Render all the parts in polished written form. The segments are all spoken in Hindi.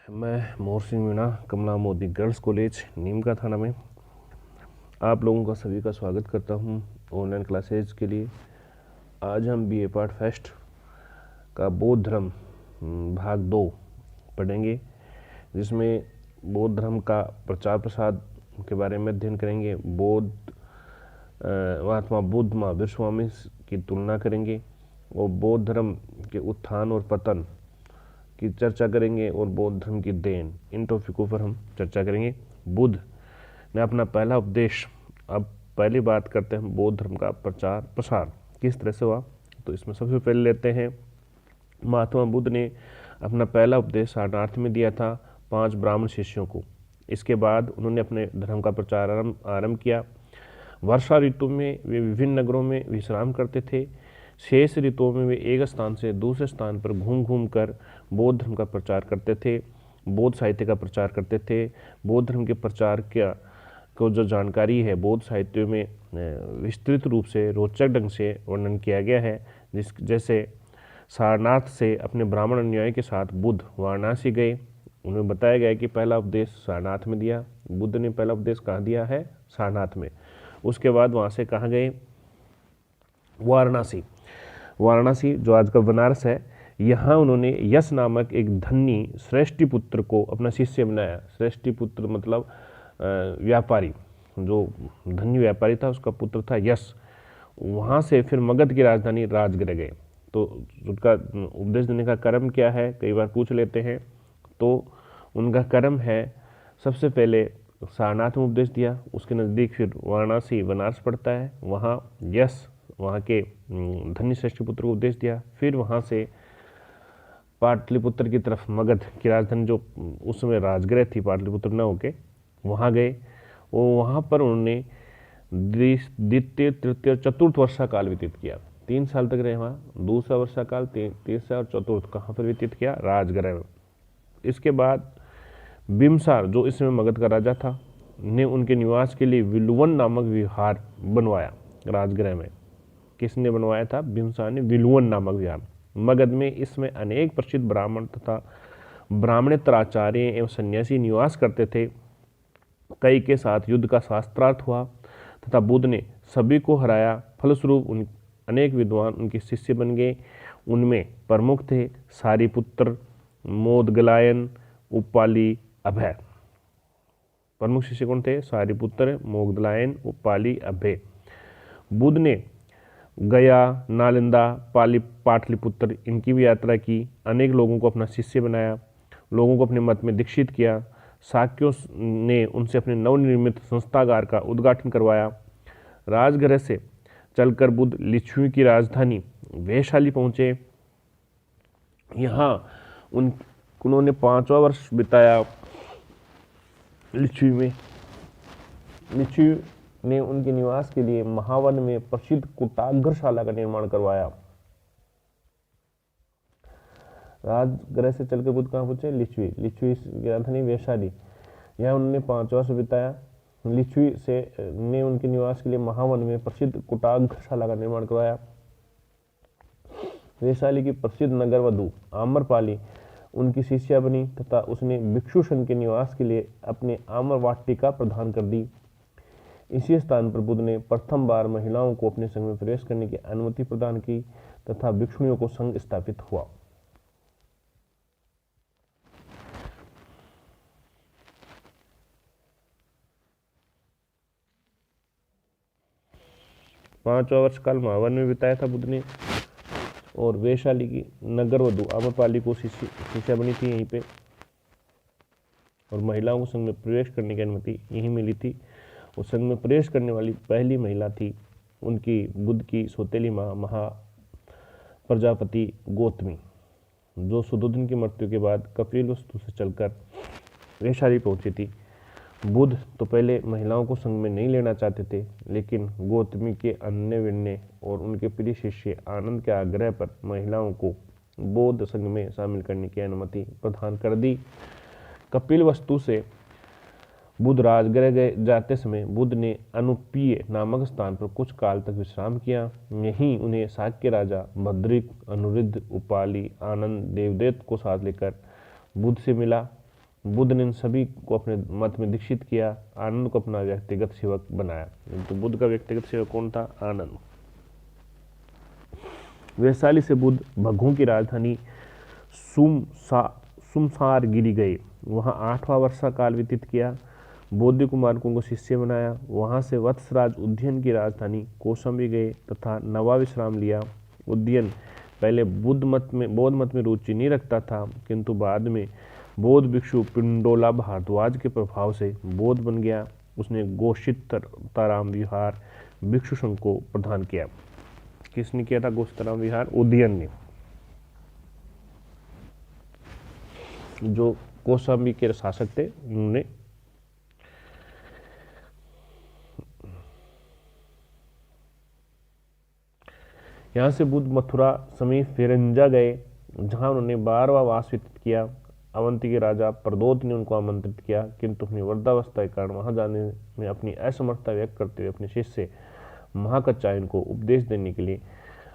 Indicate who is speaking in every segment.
Speaker 1: मैं मोर सिंह मीणा, कमला मोदी गर्ल्स कॉलेज नीम का थाना में आप लोगों का सभी का स्वागत करता हूं ऑनलाइन क्लासेज के लिए। आज हम बी ए पार्ट फेस्ट का बौद्ध धर्म भाग 2 पढ़ेंगे, जिसमें बौद्ध धर्म का प्रचार प्रसार के बारे में अध्ययन करेंगे। महात्मा बुद्ध महावीर स्वामी की तुलना करेंगे और बौद्ध धर्म के उत्थान और पतन की चर्चा करेंगे और बौद्ध धर्म की देन, इन टॉपिकों पर हम चर्चा करेंगे। बुद्ध ने अपना पहला उपदेश, अब पहली बात करते हैं बौद्ध धर्म का प्रचार प्रसार किस तरह से हुआ। तो इसमें सबसे पहले लेते हैं, महात्मा बुद्ध ने अपना पहला उपदेश सारनाथ में दिया था 5 ब्राह्मण शिष्यों को। इसके बाद उन्होंने अपने धर्म का प्रचार आरंभ किया। वर्षा ऋतु में वे विभिन्न नगरों में विश्राम करते थे। शेष ऋतुओं में वे एक स्थान से दूसरे स्थान पर घूम घूम कर बौद्ध धर्म का प्रचार करते थे, बौद्ध साहित्य का प्रचार करते थे। बौद्ध धर्म के प्रचार को जो जानकारी है बौद्ध साहित्य में विस्तृत रूप से रोचक ढंग से वर्णन किया गया है। जैसे सारनाथ से अपने ब्राह्मण अनुयायी के साथ बुद्ध वाराणसी गए। उन्हें बताया गया कि पहला उपदेश सारनाथ में दिया। बुद्ध ने पहला उपदेश कहाँ दिया है? सारनाथ में। उसके बाद वहाँ से कहाँ गए? वाराणसी जो आज का बनारस है। यहाँ उन्होंने यश नामक एक धनी श्रेष्ठी पुत्र को अपना शिष्य बनाया। श्रेष्ठी पुत्र मतलब व्यापारी, जो धनी व्यापारी था उसका पुत्र था यश। वहाँ से फिर मगध की राजधानी राजगृह गए। तो उनका उपदेश देने का कर्म क्या है, कई बार पूछ लेते हैं। तो उनका कर्म है, सबसे पहले सारनाथ में उपदेश दिया, उसके नज़दीक फिर वाराणसी बनारस पड़ता है, वहाँ यश वहाँ के धन्य श्रेष्ठ पुत्र को उपदेश दिया। फिर वहाँ से पाटलिपुत्र की तरफ, मगध की राजधानी जो उस समय राजगृह थी, पाटलिपुत्र न होके वहाँ गए। वो वहाँ पर उन्होंने द्वितीय तृतीय चतुर्थ वर्षा काल व्यतीत किया। 3 साल तक रहे वहाँ। दूसरा वर्षा काल, तीसरा और चतुर्थ कहाँ पर व्यतीत किया? राजगृह में। इसके बाद बिम्बसार, जो इस समय मगध का राजा था, ने उनके निवास के लिए विलुवन नामक विहार बनवाया राजगृह में। किसने बनवाया था? बिम्बसार ने विलुवन नामक विहार। मगध में इसमें अनेक प्रसिद्ध ब्राह्मण तथा ब्राह्मणेतर आचार्य एवं सन्यासी निवास करते थे। कई के साथ युद्ध का शास्त्रार्थ हुआ तथा बुद्ध ने सभी को हराया। फलस्वरूप अनेक विद्वान उनके शिष्य बन गए। उनमें प्रमुख थे सारिपुत्र, मोदगलायन, उपाली, अभय। प्रमुख शिष्य कौन थे? सारिपुत्र, मोदगलायन, उपाली, अभय। बुद्ध ने गया, नालंदा, पाटलिपुत्र इनकी भी यात्रा की। अनेक लोगों को अपना शिष्य बनाया, लोगों को अपने मत में दीक्षित किया। शाक्यों ने उनसे अपने नवनिर्मित संस्थागार का उद्घाटन करवाया। राजगृह से चलकर बुद्ध लिच्छवी की राजधानी वैशाली पहुँचे। यहाँ उन्होंने 5वां वर्ष बिताया लिच्छवी में। लिच्छवी ने उनके निवास के लिए महावन में प्रसिद्ध कुटाग्रशाला का निर्माण करवाया। राजगृह से चलकर बुद्ध कहाँ पहुंचे? लिच्छवी की राजधानी वैशाली। यहाँ उन्होंने 5वां वर्ष बिताया। लिच्छवी से ने उनके निवास के लिए महावन में प्रसिद्ध कुटाग्रशाला का निर्माण करवाया। वैशाली की प्रसिद्ध नगर वधु आम्रपाली उनकी शिष्या बनी तथा उसने भिक्षु संघ के निवास के लिए अपने आम्र वाटिका प्रदान कर दी। इसी स्थान पर बुद्ध ने प्रथम बार महिलाओं को अपने संघ में प्रवेश करने की अनुमति प्रदान की तथा भिक्षुणियों को संघ स्थापित हुआ। पांचवा वर्ष काल महावन में बिताया था बुद्ध ने, और वैशाली की नगर वधु आम्रपाली को शिष्या बनी थी यहीं पे, और महिलाओं को संघ में प्रवेश करने की अनुमति यहीं मिली थी। और संघ में प्रवेश करने वाली पहली महिला थी उनकी बुद्ध की सौतेली माँ महा प्रजापति गौतमी, जो सुदोधन की मृत्यु के बाद कपिलवस्तु से चलकर वैशाली पहुंची थी। बुद्ध तो पहले महिलाओं को संघ में नहीं लेना चाहते थे, लेकिन गौतमी के अन्य विनय और उनके प्रिय शिष्य आनंद के आग्रह पर महिलाओं को बौद्ध संघ में शामिल करने की अनुमति प्रदान कर दी। कपिलवस्तु से बुद्ध राजगृह जाते समय बुद्ध ने अनुपीय नामक स्थान पर कुछ काल तक विश्राम किया। यहीं उन्हें शाक्य राजा भद्रिक, अनुरुद्ध, उपाली, आनंद, देवदत्त को साथ लेकर बुद्ध से मिला। बुद्ध ने इन सभी को अपने मत में दीक्षित किया, आनंद को अपना व्यक्तिगत सेवक बनाया। तो बुद्ध का व्यक्तिगत सेवक कौन था? आनंद। वैशाली से बुद्ध भग्गों की राजधानी सुमसार गिरी गए, वहां 8वां वर्षा काल व्यतीत किया। बौद्ध कुमारकों को शिष्य बनाया। वहां से वत्सराज उद्यन की राजधानी कौशाम्बी गए तथा नवा विश्राम लिया। उद्यन पहले बौद्ध मत में रुचि नहीं रखता था, किंतु बाद में बौद्ध भिक्षु पिंडोला भारद्वाज के प्रभाव से बौद्ध बन गया। उसने गोशिताराम विहार भिक्षु संघ को प्रदान किया। किसने किया था गोशिताराम विहार? उदयन ने, जो कौशाम्बी के शासक थे उन्होंने। यहाँ से बुद्ध मथुरा समीप फिरंजा गए, जहाँ उन्होंने 12वां वास व्यतीत किया। अवंती के राजा प्रदोत ने उनको आमंत्रित किया, किंतु अपनी वृद्धावस्था के कारण वहां जाने में अपनी असमर्थता व्यक्त करते हुए अपने शिष्य महाकचायन को उपदेश देने के लिए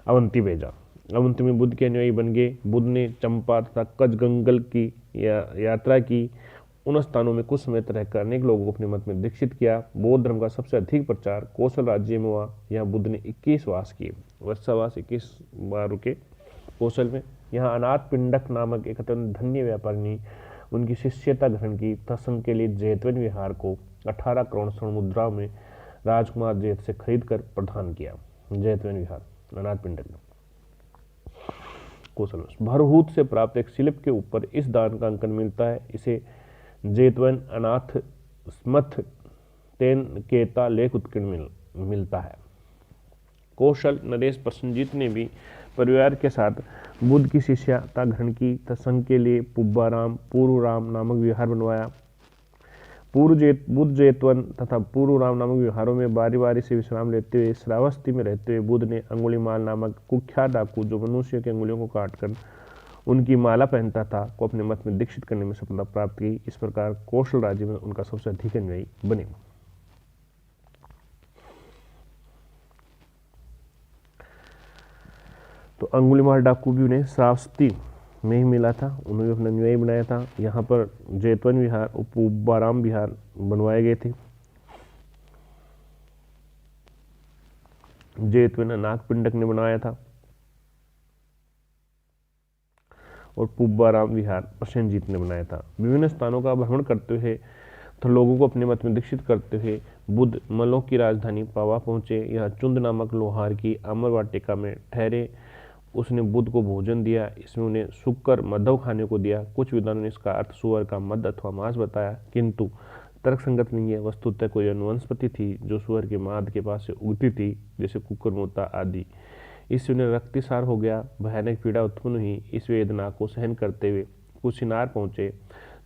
Speaker 1: अवंती भेजा। अवंती में बुद्ध के अनुयायी बन गए। बुद्ध ने चंपा तथा कचगंगल की यात्रा की। उन स्थानों में कुछ समय तक रहकर अनेक लोगों को अपने मत में दीक्षित किया। बौद्ध धर्म का सबसे अधिक प्रचार कौशल राज्य में हुआ। यहाँ बुद्ध ने 21 वास किए। वर्षावास 21 बार रुके कौशल में। यहाँ अनाथ पिंडक नामक एक अत्यंत धन्य व्यापारी ने उनकी शिष्यता ग्रहण की तथा संघ के लिए जैतवन विहार को 18 करोड़ स्वर्ण मुद्राओं में राजकुमार जैत से खरीद कर प्रदान किया। जैतवन विहार अनाथ पिंडक ने कौशल भरहूत से प्राप्त एक शिल्प के ऊपर इस दान का अंकन मिलता है। इसे जैतवन अनाथ स्मथ तेन केता लेख उत्कीर्ण मिलता है। कौशल नरेश प्रसन्नजीत ने भी परिवार के साथ बुद्ध की शिष्यता ग्रहण की तथा संघ के लिए पुब्बाराम पूर्वराम नामक विहार बनवाया। बुद्ध जैतवन तथा पूर्वराम नामक विहारों में बारी बारी से विश्राम लेते हुए श्रावस्ती में रहते हुए बुद्ध ने अंगुलीमाल नामक कुख्यात डाकू, जो मनुष्य की अंगुलियों को काटकर उनकी माला पहनता था, को अपने मत में दीक्षित करने में सफलता प्राप्त की। इस प्रकार कौशल राज्य में उनका सबसे अधिक अनुयायी बने। तो अंगुलीमाल डाकू भी उन्हें श्रावस्ती में ही मिला था, उन्होंने अपना अनुयायी बनाया था। यहाँ पर जैतवन विहार और पुब्बाराम विहार बनवाए गए थे। जैतवन अनाथ पिंडक ने बनाया था और पुब्बाराम विहार प्रसेनजीत ने बनाया था। विभिन्न स्थानों का भ्रमण करते हुए तो लोगों को अपने मत में दीक्षित करते हुए बुद्ध मल्लों की राजधानी पावा पहुंचे। यह चुंद नामक लोहार की अमर वाटिका में ठहरे। उसने बुद्ध को भोजन दिया। इसमें उन्हें शुक्र मधव खाने को दिया। कुछ विद्वानों ने इसका अर्थ सुअर का मद अथवा मांस बताया, किंतु तर्कसंगत नहीं है। वस्तुतः कोई अनुवंशपति थी जो सुअर के माद के पास से उगती थी, जैसे कुकुरमुता आदि। इससे उन्हें रक्तसार हो गया, भयानक पीड़ा उत्पन्न हुई। इस वेदना को सहन करते हुए कुशिनार पहुंचे।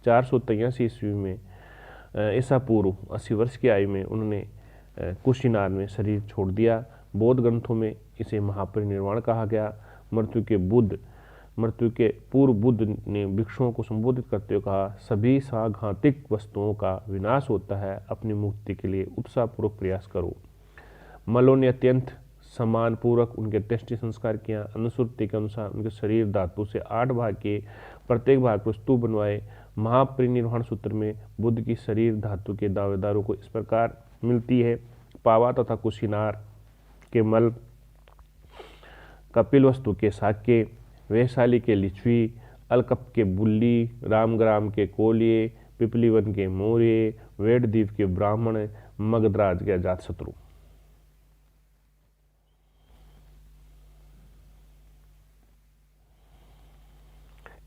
Speaker 1: 483 ईस्वी में ईसा पूर्व 80 वर्ष की आयु में उन्होंने कुशिनार में शरीर छोड़ दिया। बौद्ध ग्रंथों में इसे महापरिनिर्वाण कहा गया। मृत्यु के पूर्व बुद्ध ने भिक्षुओं को संबोधित करते हुए कहा, सभी साघातिक वस्तुओं का विनाश होता है, अपनी मुक्ति के लिए उत्साहपूर्वक प्रयास करो। मल्लों ने अत्यंत सम्मानपूर्वक उनके त्यष्टि संस्कार किया। अनुश्रुति के अनुसार उनके शरीर धातु से 8 भाग के, प्रत्येक भाग पर स्तूप बनवाए। महापरिनिर्वाण सूत्र में बुद्ध की शरीर धातु के दावेदारों को इस प्रकार मिलती है। पावा तथा कुशिनार के मल, कपिलवस्तु के साक्य, वैशाली के लिच्छवी, अलकप के बुल्ली, रामग्राम के कोलिये, पिपलीवन के मौर्य, वेड़द्वीप के ब्राह्मण, मगधराज के अजातशत्रु।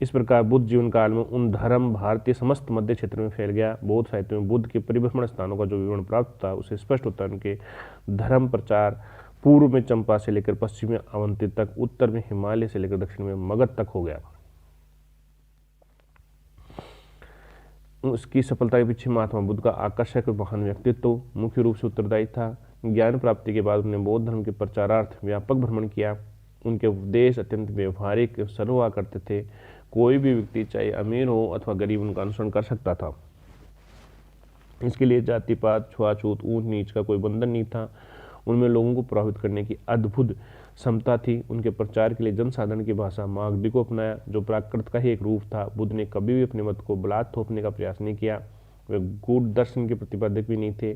Speaker 1: इस प्रकार बुद्ध जीवन काल में उन धर्म भारतीय समस्त मध्य क्षेत्र में फैल गया। बौद्ध साहित्य में बुद्ध के परिभ्रमण स्थानों का जो विवरण प्राप्त था, उसे स्पष्ट होता है उनके धर्म प्रचार पूर्व में चंपा से लेकर पश्चिम में अवंती तक, उत्तर में हिमालय से लेकर दक्षिण में मगध तक हो गया। उसकी सफलता के पीछे महात्मा बुद्ध का आकर्षक महान व्यक्तित्व मुख्य रूप से उत्तरदायी था। ज्ञान प्राप्ति के बाद उन्होंने बौद्ध धर्म के प्रचारार्थ व्यापक भ्रमण किया। उनके उपदेश अत्यंत व्यवहारिक सरल हुआ करते थे। कोई भी व्यक्ति चाहे अमीर हो अथवा गरीब उनका अनुसरण कर सकता था। इसके लिए जाति पात, छुआछूत, ऊंच नीच का कोई बंधन नहीं था। उनमें लोगों को प्रभावित करने की अद्भुत समता थी। उनके प्रचार के लिए जनसाधारण की भाषा मागधी को अपनाया, जो प्राकृत का ही एक रूप था। बुद्ध ने कभी भी अपने मत को बलात् थोपने का प्रयास नहीं किया। वे गूढ़ दर्शन के प्रतिपादक भी नहीं थे।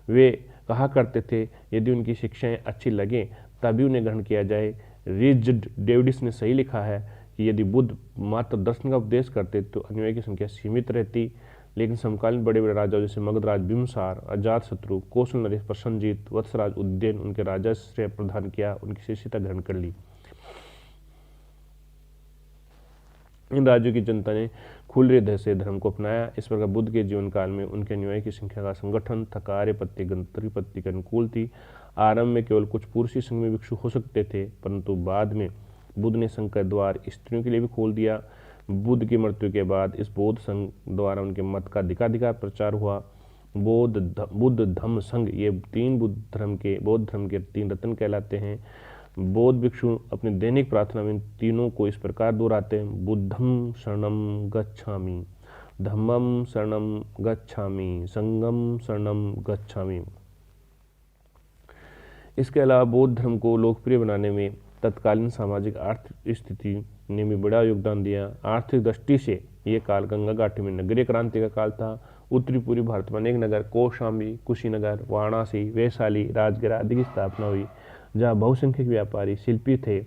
Speaker 1: वे कहा करते थे यदि उनकी शिक्षाएं अच्छी लगें तभी उन्हें ग्रहण किया जाए। रिचर्ड डेविडिस ने सही लिखा है कि यदि बुद्ध मात्र दर्शन का उपदेश करते तो अनुयायी की संख्या सीमित रहती, लेकिन समकालीन बड़े बड़े राजाओं जैसे मगधराज बिम्बिसार, अजातशत्रु, कौशल नरेश, प्रसन्नजीत, वत्सराज उदयन उनके राजाश्रय प्रदान किया, उनकी शिष्यता ग्रहण कर ली। इन राज्यों की जनता ने खुले हृदय से धर्म को अपनाया। इस प्रकार बुद्ध के जीवन काल में उनके अनुयायी की संख्या का संगठन तथा आर्यपत्य गंतव्यपत्य के अनुकूल थी। आरंभ में केवल कुछ पुरुषी संघ में भिक्षु हो सकते थे, परंतु बाद में बुद्ध ने संघ का द्वार स्त्रियों के लिए भी खोल दिया। बुद्ध की मृत्यु के बाद इस बौद्ध संघ द्वारा उनके मत का अधिकाधिकार प्रचार हुआ। बुद्ध धम्म संघ ये बौद्ध धर्म के 3 रत्न कहलाते हैं। बौद्ध भिक्षु अपनी दैनिक प्रार्थना में इन तीनों को इस प्रकार दोहराते हैं: बुद्धं शरणं गच्छामि, धम्मं शरणं गच्छामि, संघं शरणं गच्छामि। इसके अलावा बौद्ध धर्म को लोकप्रिय बनाने में तत्कालीन सामाजिक आर्थिक स्थिति ने भी बड़ा योगदान दिया। आर्थिक दृष्टि से ये काल गंगा घाटी में नगरीय क्रांति का काल था। उत्तरी पूर्वी भारत में अनेक नगर कौशाम्बी, कुशीनगर, वाराणसी, वैशाली, राजगीर आदि की स्थापना हुई, जहाँ बहुसंख्यक व्यापारी शिल्पी थे।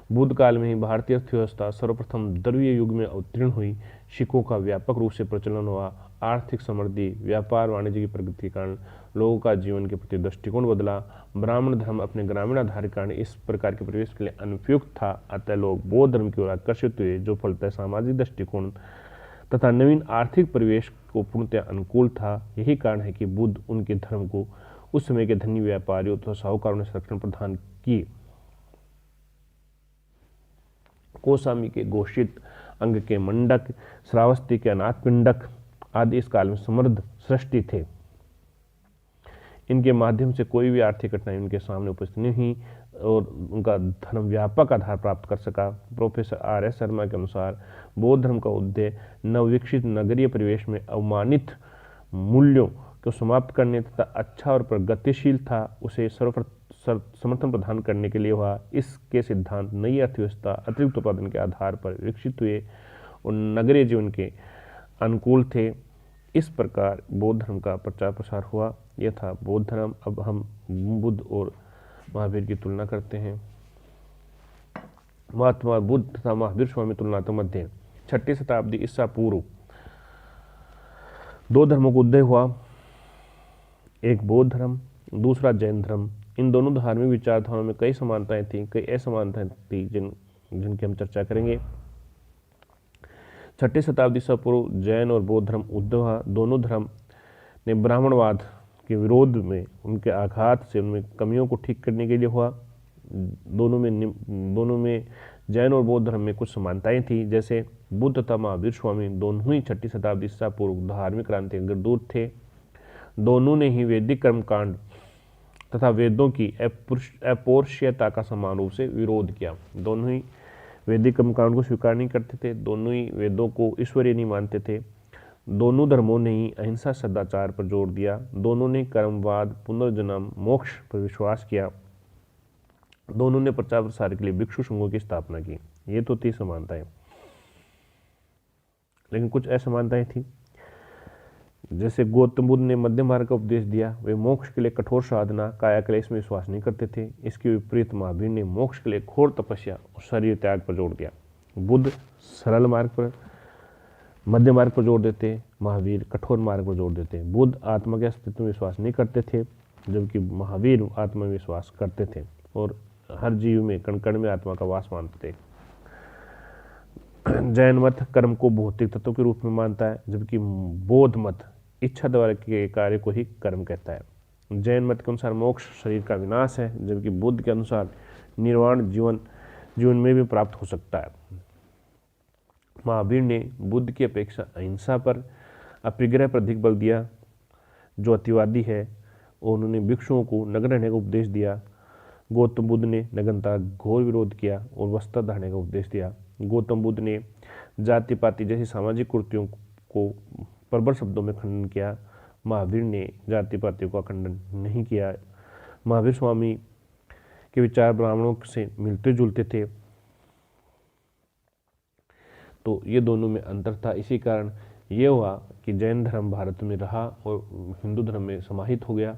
Speaker 1: बुद्ध काल में ही भारतीय अर्थव्यवस्था सर्वप्रथम द्रव्य युग में अवतीर्ण हुई। सिक्कों का व्यापक रूप से प्रचलन हुआ। आर्थिक समृद्धि, व्यापार वाणिज्य की प्रगति के कारण लोगों का जीवन के प्रति दृष्टिकोण बदला। ब्राह्मण धर्म अपने ग्रामीण आधार के कारण इस प्रकार के परिवेश के लिए अनुपयुक्त था, अतः लोग बौद्ध धर्म की ओर आकर्षित हुए, जो फलतः सामाजिक दृष्टिकोण तथा नवीन आर्थिक परिवेश को पूर्णतः अनुकूल था। यही कारण है कि बुद्ध उनके धर्म को उस समय के धनी व्यापारियों तथा साहूकारों ने संरक्षण प्रदान की। कौशाम्बी के घोषित अंग के मंडक, श्रावस्ती के अनाथ पिंडक आदि इस काल में समृद्ध सृष्टि थे। इनके माध्यम से कोई भी आर्थिक कठिनाई उनके सामने उपस्थित नहीं हुई और उनका धर्म व्यापक आधार प्राप्त कर सका। Professor R.S. शर्मा के अनुसार बौद्ध धर्म का उद्देश्य नवविकसित नगरीय परिवेश में अवमानित मूल्यों को समाप्त करने तथा अच्छा और प्रगतिशील था उसे समर्थन प्रदान करने के लिए हुआ। इसके सिद्धांत नई अर्थव्यवस्था, अतिरिक्त उत्पादन के आधार पर विकसित हुए और नगरीय जीवन के अनुकूल थे। इस प्रकार बौद्ध धर्म का प्रचार प्रसार हुआ। यह था बौद्ध धर्म। अब हम बुद्ध और महावीर की तुलना करते हैं। महात्मा बुद्ध तथा महावीर स्वामी तुलनात्मक अध्ययन। 6वीं शताब्दी ईसा पूर्व 2 धर्मों का उदय हुआ, एक बौद्ध धर्म, दूसरा जैन धर्म। इन दोनों धार्मिक विचारधाराओं में कई समानताएं थीं, कई असमानताएं थी जिनकी हम चर्चा करेंगे। 6वीं शताब्दी ईसा पूर्व जैन और बौद्ध धर्म उदय हुआ। दोनों धर्म ने ब्राह्मणवाद के विरोध में उनके आघात से उनमें कमियों को ठीक करने के लिए हुआ। दोनों में जैन और बौद्ध धर्म में कुछ समानताएं थी, जैसे बुद्ध तथा महावीर स्वामी दोनों ही 6वीं शताब्दी ईसा पूर्व धार्मिक क्रांति के दूत थे। दोनों ने ही वैदिक कर्मकांड तथा वेदों की अपौरुषेयता का समान रूप से विरोध किया। दोनों ही वैदिक कर्मकांड को स्वीकार नहीं करते थे, दोनों ही वेदों को ईश्वरीय नहीं मानते थे। दोनों धर्मों ने ही अहिंसा सदाचार पर जोर दिया। दोनों ने कर्मवाद, पुनर्जन्म, मोक्ष पर विश्वास किया। दोनों ने प्रचार प्रसार के लिए भिक्षु संघों की स्थापना की। ये तो थी समानताएं, लेकिन कुछ असमानताएं थी। जैसे गौतम बुद्ध ने मध्य मार्ग का उपदेश दिया। वे मोक्ष के लिए कठोर साधना, काया क्लेश में विश्वास नहीं करते थे। इसके विपरीत महावीर ने मोक्ष के लिए घोर तपस्या और शरीर त्याग पर जोर दिया। बुद्ध सरल मार्ग पर, मध्य मार्ग पर जोर देते, महावीर कठोर मार्ग पर जोर देते। बुद्ध आत्मा के अस्तित्व में विश्वास नहीं करते थे, जबकि महावीर आत्मा में विश्वास करते थे और हर जीव में कण कण में आत्मा का वास मानते थे। जैन मत कर्म को भौतिक तत्व के रूप में मानता है, जबकि बौद्ध मत इच्छा द्वारा के कार्य को ही कर्म कहता है। जैन मत के अनुसार मोक्ष शरीर का विनाश है, जबकि बुद्ध के अनुसार निर्वाण जीवन में भी प्राप्त हो सकता है। महावीर ने बुद्ध की अपेक्षा अहिंसा पर, अपरिग्रह पर अधिक बल दिया, जो अतिवादी है, और उन्होंने भिक्षुओं को नग्न रहने का उपदेश दिया। गौतम बुद्ध ने नग्नता घोर विरोध किया और वस्त्र धारने का उपदेश दिया। गौतम बुद्ध ने जाति पाति जैसी सामाजिक कुरीतियों को प्रबल शब्दों में खंडन किया। महावीर ने जाति पाति का खंडन नहीं किया। महावीर स्वामी के विचार ब्राह्मणों से मिलते जुलते थे, तो ये दोनों में अंतर था। इसी कारण ये हुआ कि जैन धर्म भारत में रहा और हिंदू धर्म में समाहित हो गया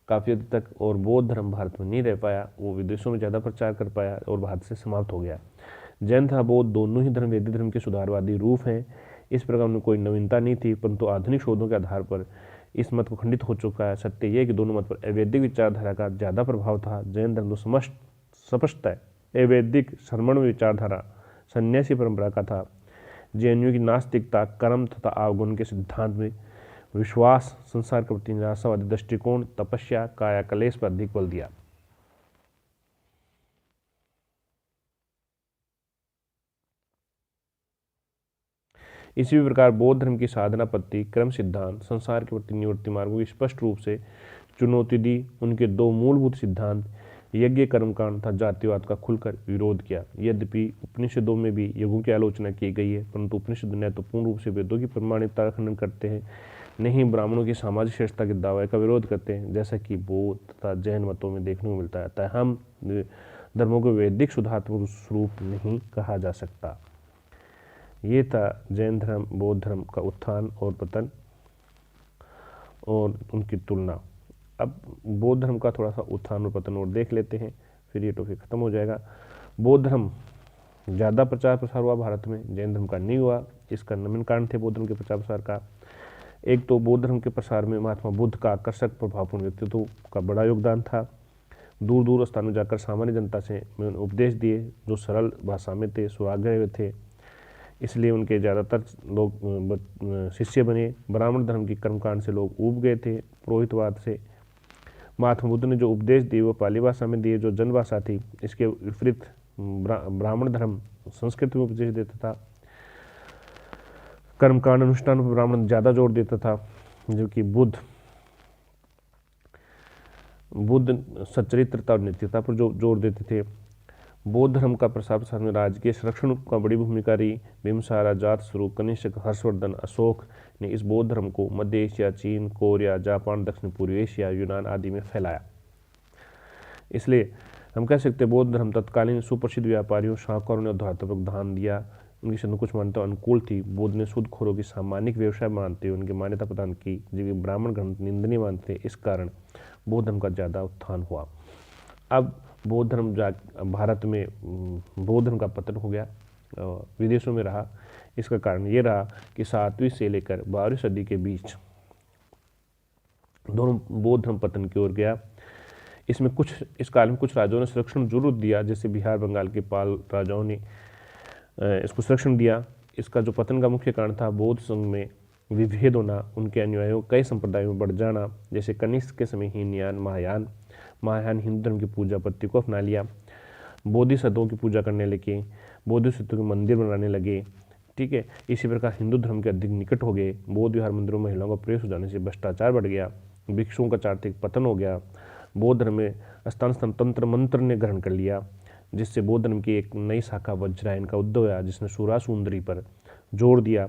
Speaker 1: काफ़ी हद तक, और बौद्ध धर्म भारत में नहीं रह पाया, वो विदेशों में ज़्यादा प्रचार कर पाया और भारत से समाप्त हो गया। जैन तथा बौद्ध दोनों ही धर्म वैदिक धर्म के सुधारवादी रूप हैं। इस प्रकार उनमें कोई नवीनता नहीं थी, परंतु आधुनिक शोधों के आधार पर इस मत को खंडित हो चुका है। सत्य यह कि दोनों मत पर अवैदिक विचारधारा का ज़्यादा प्रभाव था। जैन धर्म तो स्पष्ट है अवैदिक श्रमण विचारधारा सन्यासी परंपरा का था। जैनियों की नास्तिकता, कर्म तथा अवगुण के सिद्धांत में विश्वास, संसार के प्रति निराशावादी दृष्टिकोण, तपस्या, काया कलेश पर अधिक बल दिया। इसी प्रकार बौद्ध धर्म की साधना पद्धति, क्रम सिद्धांत, संसार के प्रति निवृत्ति मार्गों की स्पष्ट रूप से चुनौती दी। उनके दो मूलभूत सिद्धांत यज्ञ कर्मकांड तथा जातिवाद का खुलकर विरोध किया। यद्यपि उपनिषदों में भी यज्ञों की आलोचना की गई है, परंतु उपनिषद न तो पूर्ण रूप से वेदों की प्रमाणिकता का खंडन करते हैं, न ही ब्राह्मणों की सामाजिक श्रेष्ठता के दावे का विरोध करते हैं, जैसा कि बौद्ध तथा जैन मतों में देखने को मिलता है। अतः हम धर्मों को वैदिक शुद्धात्मक स्वरूप नहीं कहा जा सकता। ये था जैन धर्म बौद्ध धर्म का उत्थान और पतन और उनकी तुलना। अब बौद्ध धर्म का थोड़ा सा उत्थान और पतन और देख लेते हैं, फिर ये टॉपिक खत्म हो जाएगा। बौद्ध धर्म ज़्यादा प्रचार प्रसार हुआ भारत में, जैन धर्म का नहीं हुआ। इसका निम्न कारण थे बौद्ध धर्म के प्रचार प्रसार का। एक तो बौद्ध धर्म के प्रसार में महात्मा बुद्ध का आकर्षक प्रभावपूर्ण व्यक्तित्व का बड़ा योगदान था। दूर दूर स्थानों में जाकर सामान्य जनता से उपदेश दिए जो सरल भाषा में थे, सुराग्रह थे, इसलिए उनके ज़्यादातर लोग शिष्य बने। ब्राह्मण धर्म की कर्मकांड से लोग ऊब गए थे, पुरोहितवाद से। महात्मा बुद्ध ने जो उपदेश दिए वो पाली भाषा में दिए जो जनभाषा थी। इसके विपरीत ब्राह्मण धर्म संस्कृत में उपदेश देता था। कर्मकांड अनुष्ठान पर ब्राह्मण ज़्यादा जोर देता था, जो कि बुद्ध सच्चरित्रता और नैतिकता पर जोर देते थे। बौद्ध धर्म का प्रसार प्रसार में राजकीय संरक्षण का बड़ी भूमिका रही। भीमसार, अजातशत्रु, कनिष्क, हर्षवर्धन, अशोक ने इस बौद्ध धर्म को मध्य एशिया, चीन, कोरिया, जापान, दक्षिण पूर्वी एशिया, यूनान आदि में फैलाया। इसलिए हम कह सकते हैं बौद्ध धर्म तत्कालीन सुप्रसिद्ध व्यापारियों, शाहूकारों ने उदारतापूर्वक दान दिया। उनकी संकुच मान्यता अनुकूल थी। बौद्ध ने सूदखोरों की सामान्य व्यवसाय मानते हुए उनकी मान्यता प्रदान की, जबकि ब्राह्मण ग्रंथ निंदनीय मानते। इस कारण बौद्ध धर्म का ज़्यादा उत्थान हुआ। अब बौद्ध धर्म भारत में बौद्ध धर्म का पतन हो गया, विदेशों में रहा। इसका कारण ये रहा कि 7वीं से लेकर 12वीं सदी के बीच दोनों बौद्ध धर्म पतन की ओर गया। इस काल में कुछ राजाओं ने संरक्षण जरूर दिया, जैसे बिहार बंगाल के पाल राजाओं ने इसको संरक्षण दिया। इसका जो पतन का मुख्य कारण था बौद्ध संघ में विभेद होना, उनके अनुयायियों कई संप्रदायों में बढ़ जाना, जैसे कनिष्क के समय हीनयान, महायान हिंदू धर्म की पूजा पद्धति को अपना लिया। बोधिसत्वों की पूजा करने लगे, बोधिसत्वों के मंदिर बनाने लगे। ठीक है, इसी प्रकार हिंदू धर्म के अधिक निकट हो गए। बौद्ध विहार मंदिरों में महिलाओं का प्रवेश हो जाने से भ्रष्टाचार बढ़ गया, भिक्षुओं का चार्थिक पतन हो गया। बौद्ध धर्म में स्थान तंत्र मंत्र ने ग्रहण कर लिया, जिससे बौद्ध धर्म की एक नई शाखा वज्रायन का उद्भव हुआ, जिसने सूरा सुंदरी पर जोर दिया।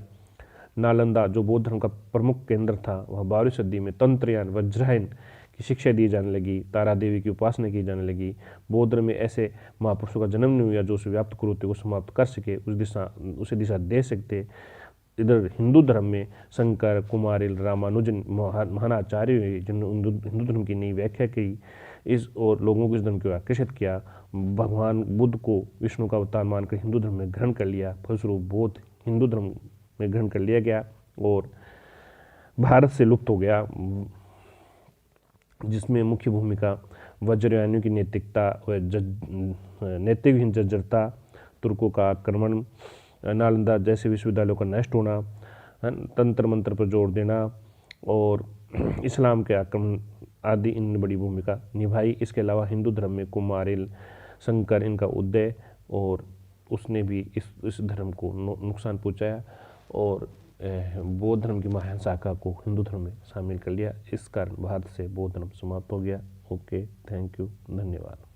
Speaker 1: नालंदा जो बौद्ध धर्म का प्रमुख केंद्र था, वह 12वीं सदी में तंत्रयान वज्रायन की शिक्षा दी जाने लगी, तारा देवी की उपासना की जाने लगी। बौद्ध धर्म में ऐसे महापुरुषों का जन्म नहीं हुआ जो उस व्याप्त कुरीति को समाप्त कर सके, उसे दिशा दे सकते। इधर हिंदू धर्म में शंकर, कुमारिल, रामानुजन महान आचार्य हुए, जिन्होंने हिंदू धर्म की नई व्याख्या की और लोगों को इस धर्म को आकर्षित किया। भगवान बुद्ध को विष्णु का अवतार मानकर हिंदू धर्म में ग्रहण कर लिया। फलस्वरूप बौद्ध हिंदू धर्म में ग्रहण कर लिया गया और भारत से लुप्त हो गया, जिसमें मुख्य भूमिका वज्रयानियों की नैतिकता व नैतिकहीन जर्जरता, तुर्कों का आक्रमण, नालंदा जैसे विश्वविद्यालयों का नष्ट होना, तंत्र मंत्र पर जोर देना और इस्लाम के आक्रमण आदि इन बड़ी भूमिका निभाई। इसके अलावा हिंदू धर्म में कुमारिल, शंकर इनका उदय और उसने भी इस धर्म को नुकसान पहुंचाया और बौद्ध धर्म की महान शाखा को हिंदू धर्म में शामिल कर लिया। इस कारण भारत से बौद्ध धर्म समाप्त हो गया। ओके, थैंक यू, धन्यवाद।